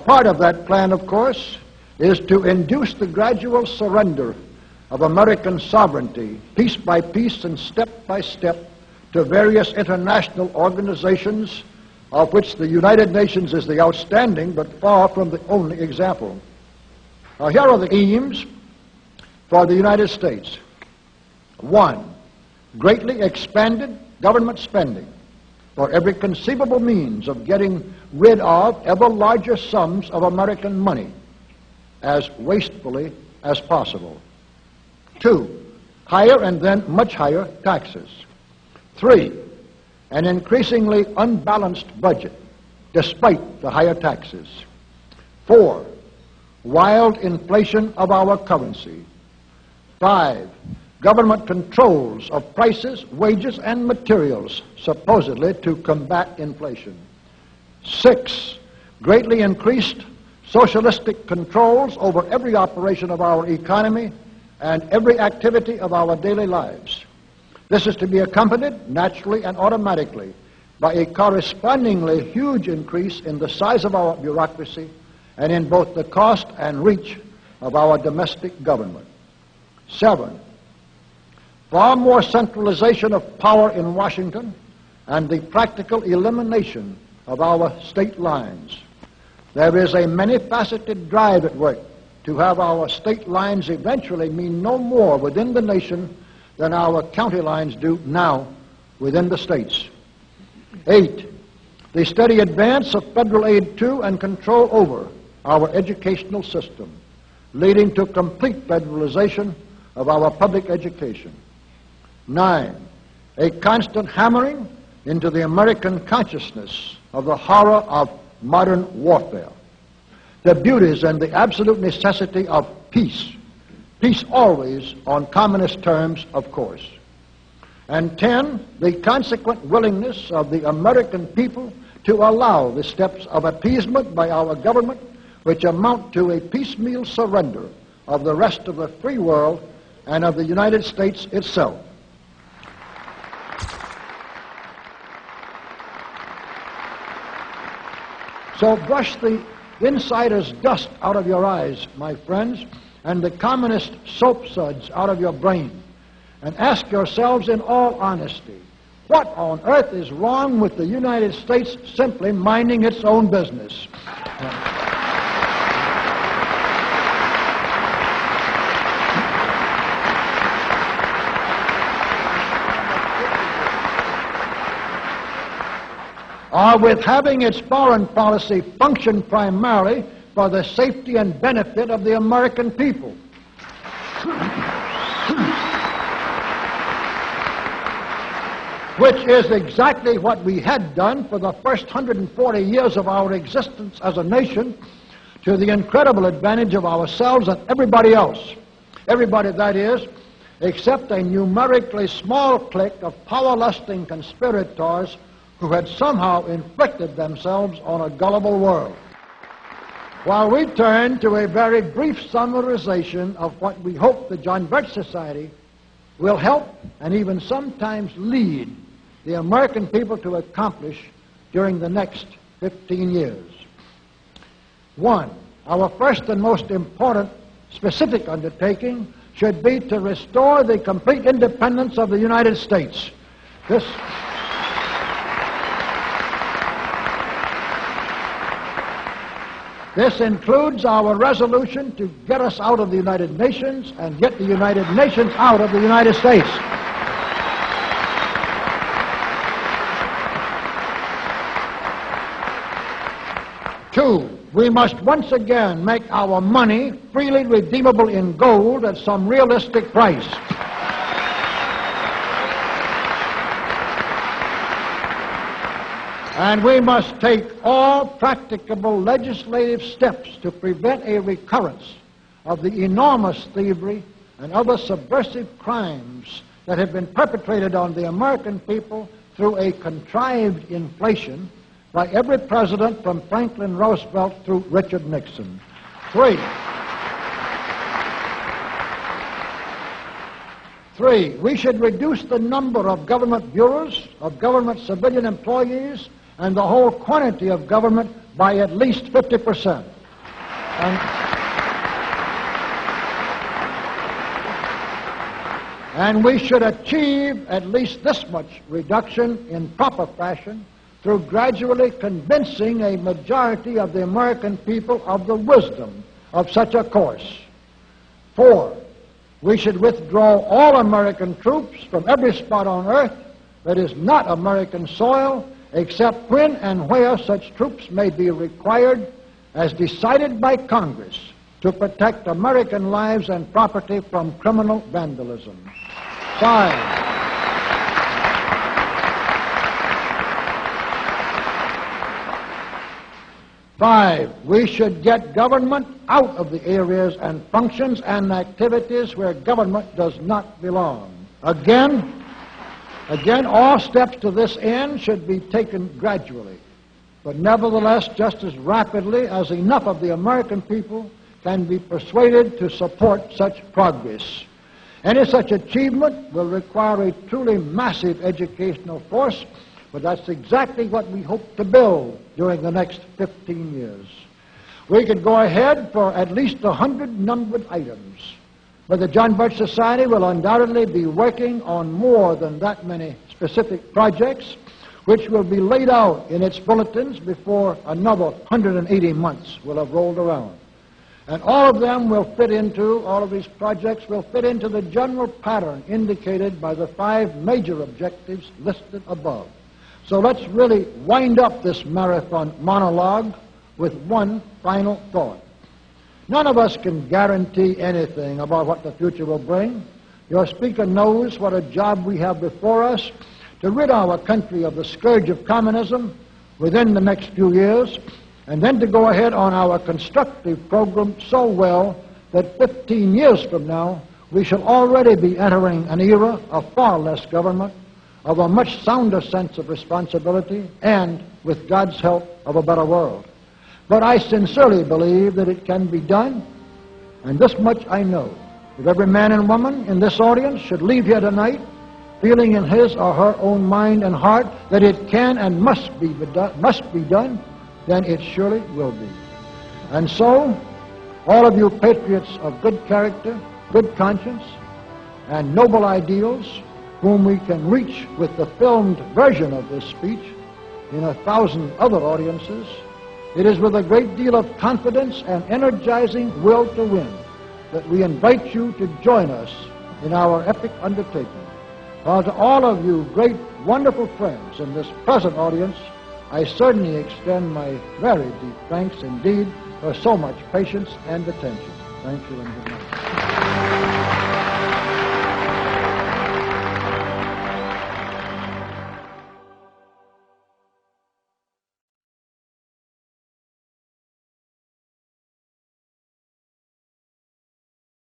part of that plan, of course, is to induce the gradual surrender of American sovereignty, piece by piece and step by step, to various international organizations, of which the United Nations is the outstanding but far from the only example. Now, here are the aims for the United States. 1, greatly expanded government spending for every conceivable means of getting rid of ever larger sums of American money as wastefully as possible. 2, higher and then much higher taxes. 3, an increasingly unbalanced budget despite the higher taxes. 4, wild inflation of our currency. 5, government controls of prices, wages, and materials, supposedly to combat inflation. 6, greatly increased socialistic controls over every operation of our economy and every activity of our daily lives. This is to be accompanied, naturally and automatically, by a correspondingly huge increase in the size of our bureaucracy and in both the cost and reach of our domestic government. 7, far more centralization of power in Washington and the practical elimination of our state lines. There is a many-faceted drive at work to have our state lines eventually mean no more within the nation than our county lines do now within the states. 8, the steady advance of federal aid to and control over our educational system, leading to complete federalization of our public education. 9, a constant hammering into the American consciousness of the horror of modern warfare, the beauties and the absolute necessity of peace. Peace always on communist terms, of course. And 10, the consequent willingness of the American people to allow the steps of appeasement by our government which amount to a piecemeal surrender of the rest of the free world and of the United States itself. So brush the insider's dust out of your eyes, my friends, and the communist soap suds out of your brain, and ask yourselves in all honesty, what on earth is wrong with the United States simply minding its own business? Or with having its foreign policy function primarily for the safety and benefit of the American people. Which is exactly what we had done for the first 140 years of our existence as a nation, to the incredible advantage of ourselves and everybody else. Everybody, that is, except a numerically small clique of power-lusting conspirators who had somehow inflicted themselves on a gullible world. While we turn to a very brief summarization of what we hope the John Birch Society will help and even sometimes lead the American people to accomplish during the next 15 years. 1, our first and most important specific undertaking should be to restore the complete independence of the United States. This includes our resolution to get us out of the United Nations and get the United Nations out of the United States. 2, we must once again make our money freely redeemable in gold at some realistic price. And we must take all practicable legislative steps to prevent a recurrence of the enormous thievery and other subversive crimes that have been perpetrated on the American people through a contrived inflation by every president from Franklin Roosevelt through Richard Nixon. 3, we should reduce the number of government bureaus, of government civilian employees, and the whole quantity of government by at least 50%. And we should achieve at least this much reduction in proper fashion through gradually convincing a majority of the American people of the wisdom of such a course. 4, we should withdraw all American troops from every spot on earth that is not American soil, except when and where such troops may be required as decided by Congress to protect American lives and property from criminal vandalism. 5, we should get government out of the areas and functions and activities where government does not belong. Again, all steps to this end should be taken gradually, but nevertheless just as rapidly as enough of the American people can be persuaded to support such progress. Any such achievement will require a truly massive educational force, but that's exactly what we hope to build during the next 15 years. We could go ahead for at least 100 numbered items, but the John Birch Society will undoubtedly be working on more than that many specific projects, which will be laid out in its bulletins before another 180 months will have rolled around. And all of these projects will fit into the general pattern indicated by the 5 major objectives listed above. So let's really wind up this marathon monologue with one final thought. None of us can guarantee anything about what the future will bring. Your speaker knows what a job we have before us to rid our country of the scourge of communism within the next few years, and then to go ahead on our constructive program so well that 15 years from now we shall already be entering an era of far less government, of a much sounder sense of responsibility, and, with God's help, of a better world. But I sincerely believe that it can be done, and this much I know. If every man and woman in this audience should leave here tonight feeling in his or her own mind and heart that it can and must be done, then it surely will be. And so, all of you patriots of good character, good conscience, and noble ideals, whom we can reach with the filmed version of this speech in 1,000 other audiences, it is with a great deal of confidence and energizing will to win that we invite you to join us in our epic undertaking. While to all of you great, wonderful friends in this present audience, I certainly extend my very deep thanks indeed for so much patience and attention. Thank you and good night.